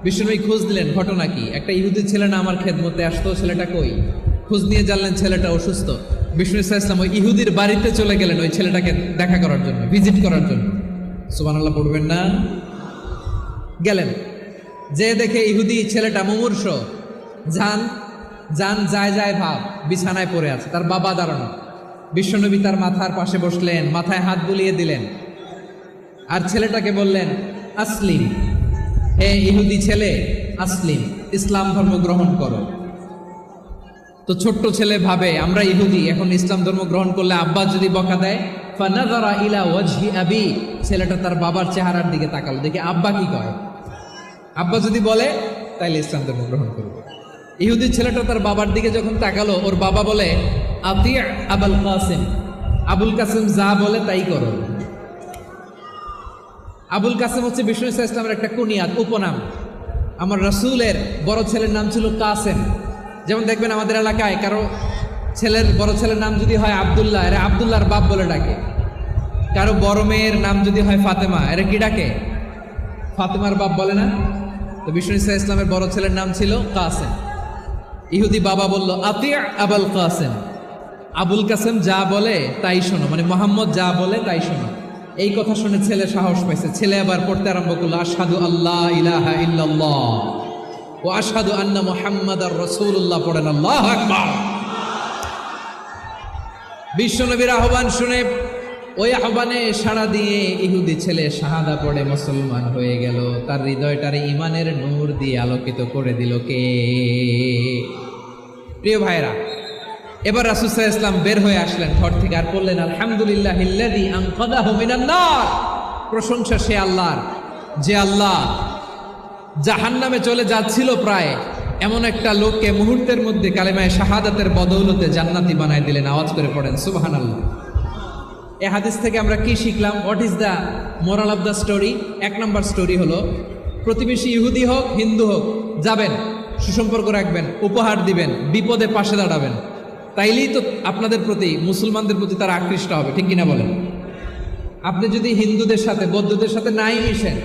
বিশ্বনবী খোঁজ দিলেন, ঘটনা কি? একটা ইহুদি ছেলে না আমার খেদমতে আসতো, ছেলেটা কই? খোঁজ নিয়ে জানলেন ছেলেটা অসুস্থ। বিষ্ণু ইসলাম ওই ইহুদির বাড়িতে চলে গেলেন ওই ছেলেটাকে দেখা করার জন্য, ভিজিট করার জন্য। সুবহানাল্লাহ পড়বেন না? গেলেন, যে দেখে ইহুদি ছেলেটা মুমূর্ষ, যান যান যায় যায় ভাব, বিছানায় পড়ে আছে, তার বাবা দাঁড়ানো। বিশ্বনবী তার মাথার পাশে বসলেন, মাথায় হাত বুলিয়ে দিলেন, আর ছেলেটাকে বললেন, আসলিম, হে ইহুদি ছেলে, আসলিম, ইসলাম ধর্ম গ্রহণ করো। তো ছোট্ট ছেলে ভাবে আমরা ইহুদি, এখন ইসলাম ধর্ম গ্রহণ করলে আব্বা যদি বকা দেয়। ফানাযারা ইলা ওয়াজহি আবি, ছেলেটা তার বাবার চেহারার দিকে তাকালো, দেখি আব্বা কি কয়। আব্বা যদি বলে তাইলে ইসলাম ধর্ম গ্রহণ করবে। ইহুদি ছেলেটা তার বাবার দিকে যখন তাকালো, ওর বাবা বলে, আতি আবুল কাসিম, আবুল কাসিম যা বলে তাই করো। আবুল কাসিম হচ্ছে বিষ্ণু ইসলামের একটা কুনিয়াত, উপনাম। আমার রাসূলের বড় ছেলের নাম ছিল কাসেম। যেমন দেখবেন আমাদের এলাকায় কারো বড় ছেলের নাম যদি হয় আব্দুল্লাহ, এরা আব্দুল্লাহর বাপ বলে ডাকে। কারো বড় মেয়ের নাম যদি হয় ফাতেমা, এরা কি ডাকে? ফাতেমার বাপ বলে না? তো বিষ্ণু ইসলামের বড় ছেলের নাম ছিল কাসেম। ইহুদি বাবা বলল, আতি আবুল কাসেম, আবুল কাসেম যা বলে তাই শোনো, মানে মোহাম্মদ যা বলে তাই শোনো। এই কথা শুনে ছেলে সাহস পাইছে, ছেলে আবার পড়তে আরম্ভ করলো, আশহাদু আল্লাহ ইলাহা ইল্লাল্লাহ ও আশহাদু আন্না মুহাম্মাদার রাসূলুল্লাহ, পড়েন আল্লাহু আকবার। বিশ্বনবীর আহ্বান শুনে ওই আহ্বানে সাড়া দিয়ে ইহুদি ছেলে শাহাদা পড়ে মুসলমান হয়ে গেল। তার হৃদয়টারে ঈমানের নূর দিয়ে আলোকিত করে দিল কে? প্রিয় ভাইরা, এবার রাসূল সাল্লাল্লাহু আলাইহি ওয়াসাল্লাম বের হয়ে আসলেন ঘর থেকে, আর বললেন, আলহামদুলিল্লাহিল্লাযী আনকাযাহু মিনান নার, প্রশংসা সে আল্লাহর, যে আল্লাহ জাহান্নামে চলে যাচ্ছিল প্রায় এমন একটা লোককে মুহূর্তের মধ্যে কালেমায়ে শাহাদাতের বদৌলতে জান্নাতি বানায় দিলেন। আওয়াজ করে পড়েন সুবহানাল্লাহ। এই হাদিস থেকে আমরা কি শিখলাম? What is the moral of the story? এক নম্বর স্টোরি হলো, প্রতিবেশী ইহুদি হোক হিন্দু হোক, যাবেন, সুসম্পর্ক রাখবেন, উপহার দিবেন, বিপদে পাশে দাঁড়াবেন, তাইলেই তো আপনাদের প্রতি, মুসলমানদের প্রতি তারা আকৃষ্ট হবে, ঠিক কিনা বলেন? আপনি যদি হিন্দুদের সাথে বৌদ্ধদের সাথে নাই মিশেন,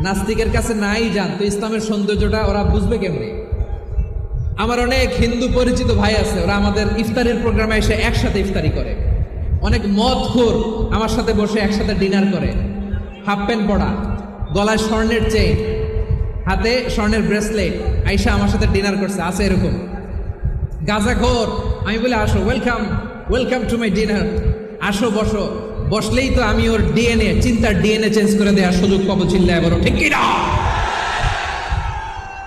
নাস্তিকের কাছে নাই যান, তো ইসলামের সৌন্দর্যটা ওরা বুঝবে কেমনে? আমার অনেক হিন্দু পরিচিত ভাই আছে, ওরা আমাদের ইফতারের প্রোগ্রামে এসে একসাথে ইফতারি করে। অনেক মদখোর আমার সাথে বসে একসাথে ডিনার করে, হাফ প্যান্ট পরা, গলায় স্বর্ণের চেইন, হাতে স্বর্ণের ব্রেসলেট, আইসা আমার সাথে ডিনার করছে, আছে এরকম। গাঁজাখোর, আমি বলে আসো, welcome welcome to my dinner, আসো বসো, বসলেই তো আমি ওর ডিএনএ, চিন্তার ডিএনএ চেঞ্জ করে দেওয়ার সুযোগ পাবো, চিল্লায় বলো ঠিক কিনা?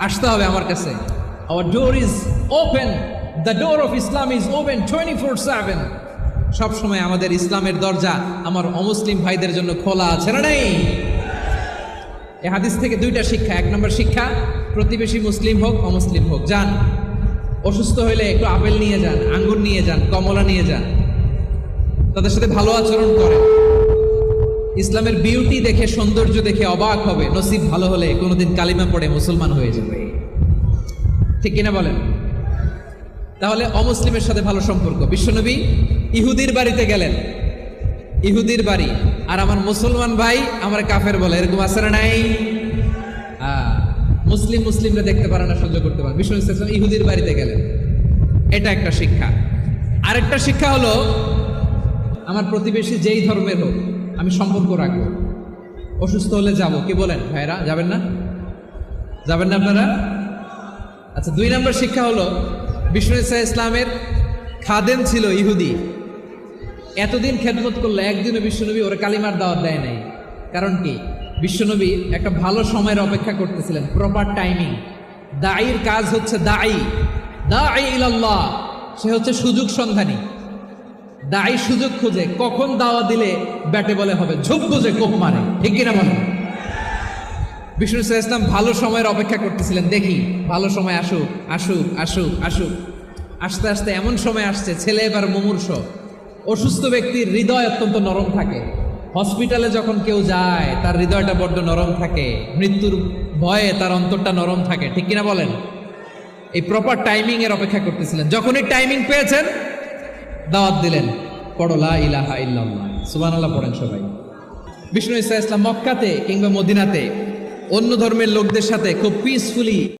আসতে হবে আমার কাছে। Hour door is open, the door of Islam is open 24/7। সবসময় আমাদের ইসলামের দরজা আমার অমুসলিম ভাইদের জন্য খোলা আছে, না নেই? এই হাদিস থেকে দুইটা শিক্ষা। এক নম্বর শিক্ষা, প্রতিবেশী মুসলিম হোক অমুসলিম হোক, যান, অসুস্থ হইলে একটু আপেল নিয়ে যান, আঙ্গুর নিয়ে যান, কমলা নিয়ে যান, তাদের সাথে ভালো আচরণ করেন। ইসলামের বিউটি দেখে, সৌন্দর্য দেখে অবাক হবে, নসিব ভালো হলে কোনোদিন কালিমা পড়ে মুসলমান হয়ে যাবে, ঠিক কিনা বলেন? তাহলে অমুসলিমের সাথে ভালো সম্পর্ক। বিশ্বনবী ইহুদির বাড়িতে গেলেন, ইহুদির বাড়ি, আর আমার মুসলমান ভাই আমার কাফের বলে, এরকম আছে না নাই? মুসলিমরা দেখতে পারে না, সহ্য করতে পারে। বিশ্বনবী সাল্লাল্লাহু আলাইহি ওয়াসাল্লাম ইহুদির বাড়িতে গেলেন, এটা একটা শিক্ষা। আরেকটা শিক্ষা হলো, আমার প্রতিবেশী যেই ধর্মের হোক আমি সম্পর্ক রাখবো। অসুস্থ হলে যাব, কি বলেন ভাইরা? যাবেন না? যাবেন না আপনারা? আচ্ছা, দুই নম্বর শিক্ষা হলো, বিষ্ণু ইসলামের খাদেম ছিল ইহুদি, এতদিন খেদমত করলো, একদিনও বিশ্বনবী ওরা কালিমার দাওয়াত দেয় নাই। কারণ কি? বিশ্বনবী একটা ভালো সময়ের অপেক্ষা করতেছিলেন, প্রপার টাইমিং। দাঈর কাজ হচ্ছে দাঈ ইলাল্লাহ, সে হচ্ছে সুযোগ সন্ধানী। দাঈ সুযোগ খুঁজে, কখন দাওয়া দিলে ব্যাটে বলে হবে, ঝোপ বুঝে কোপ মারে, ঠিক কিনা বলেন? বিষ্ণু ইসলাম ভালো সময়ের অপেক্ষা করতেছিলেন, দেখি ভালো সময় আসুক আসুক আসুক আসুক। আস্তে আস্তে এমন সময় আসছে, ছেলে এবার মুমূর্ষ। অসুস্থ ব্যক্তির হৃদয় অত্যন্ত নরম থাকে। হসপিটালে যখন কেউ যায় তার হৃদয়টা বড্ড নরম থাকে, মৃত্যুর ভয়ে তার অন্তরটা নরম থাকে, ঠিক কিনা বলেন? এই প্রপার টাইমিং এর অপেক্ষা করতেছিলেন। যখনই টাইমিং পেয়েছেন, দাওয়াত দিলেন, পড়ো লা ইলাহা ইল্লাল্লাহ, সুবহানাল্লাহ পড়েন সবাই। বিষ্ণু ইসা ইসলাম মক্কাতে কিংবা মদিনাতে অন্য ধর্মের লোকদের সাথে খুব পিসফুলি